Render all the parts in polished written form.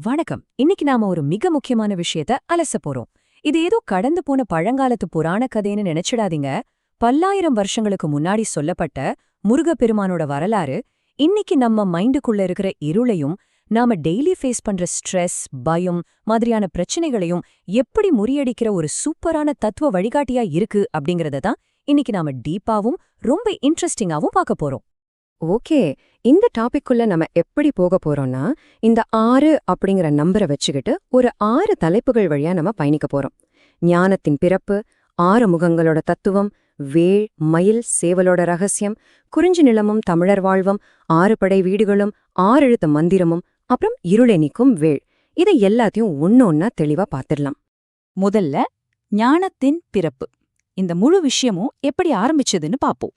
வணக்கம். இன்னைக்கு நாம ஒரு மிக முக்கியமான விஷயத்த அலச போறோம். இது ஏதோ கடந்து போன பழங்காலத்து புராண கதைன்னு நினைச்சிடாதீங்க. பல்லாயிரம் வருஷங்களுக்கு முன்னாடி சொல்லப்பட்ட முருகப்பெருமானோட வரலாறு இன்னைக்கு நம்ம மைண்டுக்குள்ள இருக்கிற இருளையும் நாம டெய்லி ஃபேஸ் பண்ற ஸ்ட்ரெஸ், பயம் மாதிரியான பிரச்சனைகளையும் எப்படி முறியடிக்கிற ஒரு சூப்பரான தத்துவ வழிகாட்டியா இருக்கு அப்படிங்கறத தான் இன்னைக்கு நாம டீப்பாவும் ரொம்ப இன்ட்ரெஸ்டிங்காவும் பார்க்க போறோம். ஓகே, இந்த டாபிக்குள்ள நம்ம எப்படி போக போறோம்னா, இந்த 6 அப்படிங்கிற நம்பரை வச்சுக்கிட்டு ஒரு 6 தலைப்புகள் வழியா நம்ம பயணிக்க போறோம். ஞானத்தின் பிறப்பு, 6 முகங்களோட தத்துவம், வேள், மயில், சேவலோட ரகசியம், குறிஞ்சி நிலமும் தமிழர் வாழ்வும், 6 படை வீடுகளும், 6 எழுத்து மந்திரமும், அப்புறம் இருளை நீக்கும் வேள். இதை எல்லாத்தையும் ஒன்னொன்னா தெளிவா பார்த்திடலாம். முதல்ல ஞானத்தின் பிறப்பு. இந்த முழு விஷயமும் எப்படி ஆரம்பிச்சதுன்னு பாப்போம்.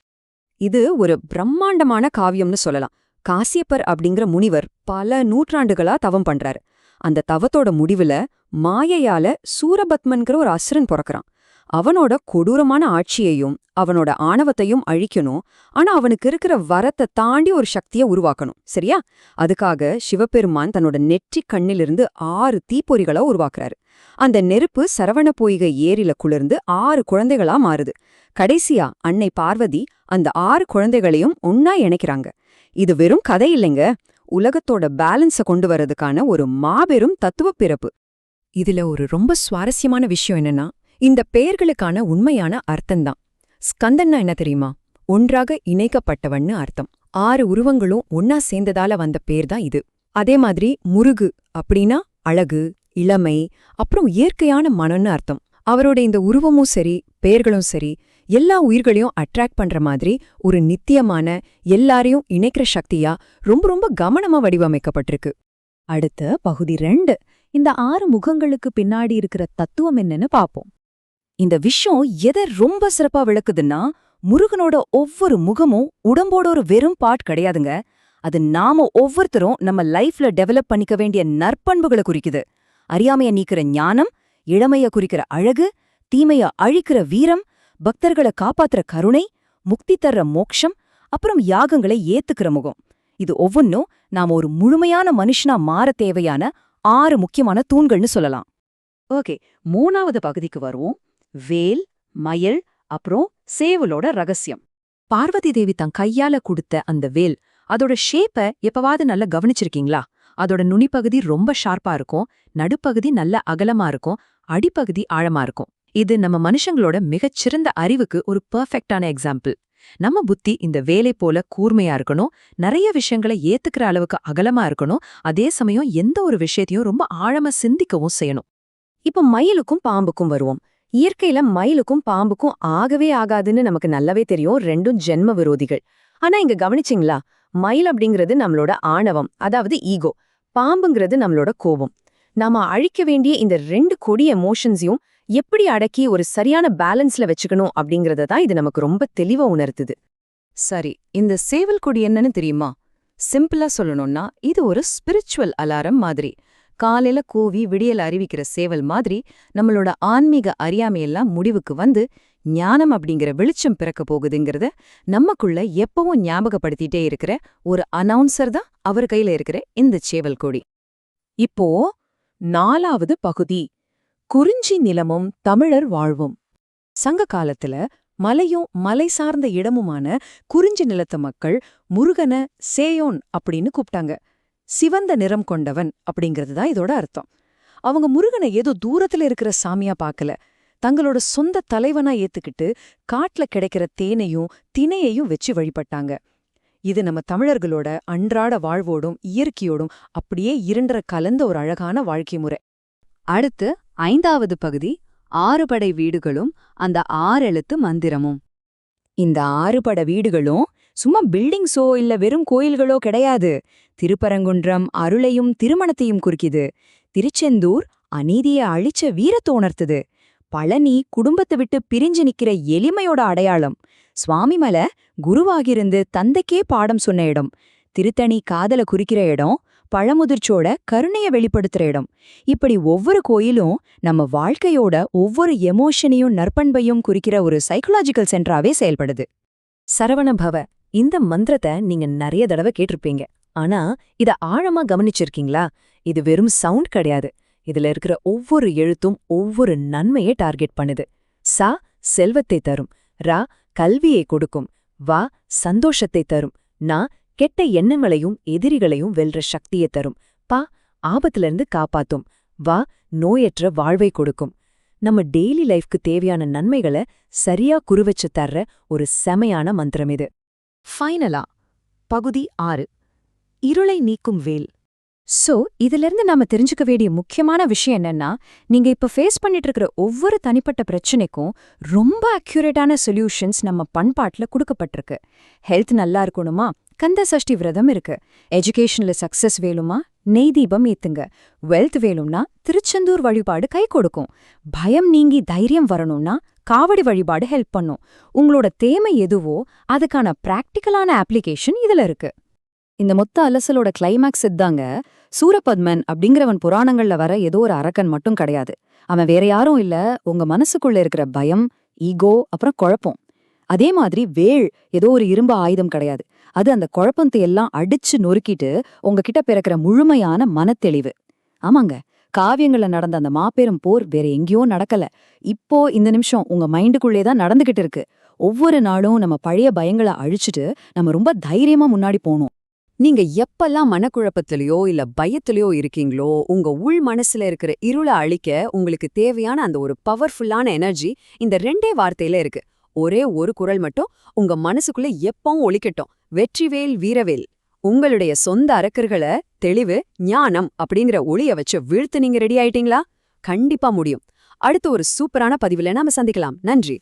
இது ஒரு பிரம்மாண்டமான காவியம்னு சொல்லலாம். காசியப்பர் அப்படிங்கிற முனிவர் பல நூற்றாண்டுகளா தவம் பண்றாரு. அந்த தவத்தோட முடிவுல மாயையால சூரபத்மன்கிற ஒரு அசுரன் பிறக்கறான். அவனோட கொடூரமான ஆட்சியையும் அவனோட ஆணவத்தையும் அழிக்கணும். ஆனா அவனுக்கு இருக்கிற வரத்தை தாண்டி ஒரு சக்தியை உருவாக்கணும். சரியா? அதுக்காக சிவபெருமான் தன்னோட நெற்றிக் கண்ணிலிருந்து 6 தீப்பொறிகளா உருவாக்குறாரு. அந்த நெருப்பு சரவண பொய்கை ஏரியில குளிர்ந்து 6 குழந்தைகளா மாறுது. கடைசியா அன்னை பார்வதி அந்த 6 குழந்தைகளையும் ஒன்னா இணைக்கிறாங்க. இது வெறும் கதை இல்லைங்க, உலகத்தோட பேலன்ஸ கொண்டு வரதுக்கான ஒரு மாபெரும் தத்துவ பிறப்பு. இதுல ஒரு ரொம்ப சுவாரஸ்யமான விஷயம் என்னன்னா, இந்த பெயர்களுக்கான உண்மையான அர்த்தம்தான். ஸ்கந்தன்னா என்ன தெரியுமா? ஒன்றாக இணைக்கப்பட்டவன்னு அர்த்தம். 6 உருவங்களும் ஒன்னா சேர்ந்ததால வந்த பேர் தான் இது. அதே மாதிரி முருகு அப்படின்னா அழகு, இளமை, அப்புறம் இயற்கையான மனம்னு அர்த்தம். அவரோட இந்த உருவமும் சரி, பெயர்களும் சரி, எல்லா உயிர்களையும் அட்ராக்ட் பண்ற மாதிரி ஒரு நித்தியமான, எல்லாரையும் இணைக்கிற சக்தியா ரொம்ப ரொம்ப கவனமா வடிவமைக்கப்பட்டிருக்கு. அடுத்த பகுதி 2, இந்த 6 முகங்களுக்கு பின்னாடி இருக்கிற தத்துவம் என்னன்னு பாப்போம். இந்த விஷயம் எதை ரொம்ப சிறப்பா விளக்குதுன்னா, முருகனோட ஒவ்வொரு முகமும் உடம்போட ஒரு வெறும் பார்ட் கிடையாதுங்க. அது நாம ஒவ்வொருத்தரும் நம்ம லைஃப்ல டெவலப் பண்ணிக்க வேண்டிய நற்பண்புகளை குறிக்குது. அறியாமைய நீக்கிற ஞானம், இளமைய குறிக்கிற அழகு, தீமைய அழிக்கிற வீரம், பக்தர்களை காப்பாத்துற கருணை, முக்தி தர்ற மோக்ஷம், அப்புறம் யாகங்களை ஏத்துக்கிற முகம். இது ஒவ்வொன்னும் நாம ஒரு முழுமையான மனுஷனா மாற தேவையான 6 முக்கியமான தூண்கள்னு சொல்லலாம். ஓகே, 3வது பகுதிக்கு வருவோம். வேல், மயில், அப்புறம் சேவலோட ரகசியம். பார்வதி தேவி தன் கையால கொடுத்த அந்த வேல், அதோட ஷேப்ப எப்பவாவது நல்லா கவனிச்சிருக்கீங்களா? அதோட நுனிப்பகுதி ரொம்ப ஷார்ப்பா இருக்கும், நடுப்பகுதி நல்ல அகலமா இருக்கும், அடிப்பகுதி ஆழமா இருக்கும். இது நம்ம மனுஷங்களோட மிகச்சிறந்த அறிவுக்கு ஒரு பெர்ஃபெக்டான எக்ஸாம்பிள். நம்ம புத்தி இந்த வேலை போல கூர்மையா இருக்கணும், நிறைய விஷயங்களை ஏத்துக்கிற அளவுக்கு அகலமா இருக்கணும், அதே சமயம் எந்த ஒரு விஷயத்தையும் ரொம்ப ஆழமா சிந்திக்கவும் செய்யணும். இப்ப மயிலுக்கும் பாம்புக்கும் வருவோம். இயற்கையில மயிலுக்கும் பாம்புக்கும் ஆகவே ஆகாதுன்னு நமக்கு நல்லாவே தெரியும். ரெண்டும் ஜென்ம விரோதிகள். ஆனா இங்க கவனிச்சிங்களா? மயில் அப்படிங்கிறது நம்மளோட ஆணவம், அதாவது ஈகோ. பாம்புங்கிறது நம்மளோட கோபம். நாம அழிக்க வேண்டிய இந்த 2 கொடிய எமோஷன்ஸையும் எப்படி அடக்கி ஒரு சரியான பேலன்ஸ்ல வச்சுக்கணும் அப்படிங்கறத தான் இது நமக்கு ரொம்ப தெளிவா உணர்த்துது. சரி, இந்த சேவல் கொடி என்னன்னு தெரியுமா? சிம்பிளா சொல்லணும்னா, இது ஒரு ஸ்பிரிச்சுவல் அலாரம் மாதிரி. காலையில கூவி விடியல் அறிவிக்கிற சேவல் மாதிரி நம்மளோட ஆன்மீக அறியாமையெல்லாம் முடிவுக்கு வந்து ஞானம் அப்படிங்கிற வெளிச்சம் பிறக்க போகுதுங்கிறத நமக்குள்ள எப்பவும் ஞாபகப்படுத்திட்டே இருக்கிற ஒரு அனௌன்சர் தான் அவர் கையில இருக்கிற இந்த சேவல் கொடி. இப்போ 4வது பகுதி, குறிஞ்சி நிலமும் தமிழர் வாழ்வும். சங்க காலத்துல மலையும் மலை சார்ந்த இடமுமான குறிஞ்சி நிலத்த மக்கள் முருகன சேயோன் அப்படின்னு கூப்பிட்டாங்க. சிவந்த நிறம் கொண்டவன் அப்படிங்கிறது தான் இதோட அர்த்தம். அவங்க முருகனை ஏதோ தூரத்துல இருக்கிற சாமியா பார்க்கல, தங்களோட சொந்த தலைவனா ஏத்துக்கிட்டு காட்டுல கிடைக்கிற தேனையும் திணையையும் வச்சு வழிபட்டாங்க. இது நம்ம தமிழர்களோட அன்றாட வாழ்வோடும் இயற்கையோடும் அப்படியே இரண்டர கலந்த ஒரு அழகான வாழ்க்கை முறை. அடுத்து 5வது பகுதி, 6 படை வீடுகளும் அந்த 6 எழுத்து மந்திரமும். இந்த 6 பட வீடுகளும் சும்மா பில்டிங்ஸோ இல்ல வெறும் கோயில்களோ கிடையாது. திருப்பரங்குன்றம் அருளையும் திருமணத்தையும் குறிக்குது. திருச்செந்தூர் அநீதியை அழிச்ச வீரத்தை உணர்த்துது. பழனி குடும்பத்தை விட்டு பிரிஞ்சு நிக்கிற எளிமையோட அடையாளம். சுவாமிமலை குருவாகிருந்து தந்தைக்கே பாடம் சொன்ன இடம். திருத்தணி காதல குறிக்கிற இடம். பழமுதிர்ச்சோட கருணைய வெளிப்படுத்துற இடம். இப்படி ஒவ்வொரு கோயிலும் நம்ம வாழ்க்கையோட ஒவ்வொரு எமோஷனையும் நற்பண்பையும் குறிக்கிற ஒரு சைக்கலாஜிக்கல் சென்டராவே செயல்படுது. சரவண பவ, இந்த மந்திரத்தை நீங்க நிறைய தடவை கேட்டிருப்பீங்க. ஆனா இத ஆழமா கவனிச்சிருக்கீங்களா? இது வெறும் சவுண்ட் கிடையாது. இதுல இருக்கிற ஒவ்வொரு எழுத்தும் ஒவ்வொரு நன்மையை டார்கெட் பண்ணுது. சா செல்வத்தை தரும், ரா கல்வியை கொடுக்கும், வா சந்தோஷத்தை தரும், நா கெட்ட எண்ணங்களையும் எதிரிகளையும் வெல்ற சக்தியை தரும், பா ஆபத்திலிருந்து காப்பாத்தும், வா நோயற்ற வாழ்வை கொடுக்கும். நம்ம டெய்லி லைஃப்க்கு தேவையான நன்மைகளை சரியா குறுவச்சு தர்ற ஒரு செமையான மந்திரம் இது. ஃபைனலா பகுதி 6, இருளை நீக்கும் வேல். சோ இதிலிருந்து நாம தெரிஞ்சுக்க வேண்டிய முக்கியமான விஷயம் என்னன்னா, நீங்க இப்ப ஃபேஸ் பண்ணிட்டு இருக்கிற ஒவ்வொரு தனிப்பட்ட பிரச்சனைக்கும் ரொம்ப அக்யூரேட்டான சொல்யூஷன்ஸ் நம்ம பண்பாட்டுல கொடுக்கப்பட்டிருக்கு. ஹெல்த் நல்லா இருக்கணுமா, கந்த சஷ்டி விரதம் இருக்கு. எஜுகேஷன்ல சக்சஸ் வேணுமா, நெய் தீபம் ஏத்துங்க. வெல்த் வேணும்னா திருச்செந்தூர் வழிபாடு கை கொடுக்கும். பயம் நீங்கி தைரியம் வரணும்னா காவடி வழிபாடு ஹெல்ப் பண்ணும். உங்களோட தேமை எதுவோ அதுக்கான பிராக்டிக்கலான அப்ளிகேஷன் இதுல இருக்கு. இந்த மொத்த அலசலோட கிளைமேக்ஸ் இதாங்க. சூரபத்மன் அப்படிங்கிறவன் புராணங்கள்ல வர ஏதோ ஒரு அரக்கன் மட்டும் கிடையாது. அவன் வேற யாரும் இல்ல, உங்க மனசுக்குள்ள இருக்கிற பயம், ஈகோ, அப்புறம் குழப்பம். அதே மாதிரி வேள் ஏதோ ஒரு இரும்பு ஆயுதம் கிடையாது. அது அந்த குழப்பத்தை எல்லாம் அடிச்சு நொறுக்கிட்டு உங்ககிட்ட பிறக்கிற முழுமையான மனத்தெளிவு. ஆமாங்க, காவியங்கள்ல நடந்த அந்த மாபெரும் போர் வேற எங்கேயோ நடக்கல. இப்போ இந்த நிமிஷம் உங்க மைண்டுக்குள்ளே தான் நடந்துகிட்டு இருக்கு. ஒவ்வொரு நாளும் நம்ம பழைய பயங்களை அழிச்சிட்டு நம்ம ரொம்ப தைரியமா முன்னாடி போகணும். நீங்க எப்பெல்லாம் மனக்குழப்பத்திலயோ இல்ல பயத்திலயோ இருக்கீங்களோ, உங்க உள் மனசுல இருக்கிற இருளை அழிக்க உங்களுக்கு தேவையான அந்த ஒரு பவர்ஃபுல்லான எனர்ஜி இந்த 2 வார்த்தையில இருக்கு. ஒரே ஒரு குரல் மட்டும் உங்க மனசுக்குள்ள எப்பவும் ஒலிக்கட்டும்: வெற்றிவேல் வீரவேல். உங்களுடைய சொந்த அரக்கர்களை தெளிவு, ஞானம் அப்படிங்கிற ஒளிய வச்சு வீழ்த்து நீங்க ரெடி ஆயிட்டீங்களா? கண்டிப்பா முடியும். அடுத்த ஒரு சூப்பரான பதிவுல நாம சந்திக்கலாம். நன்றி.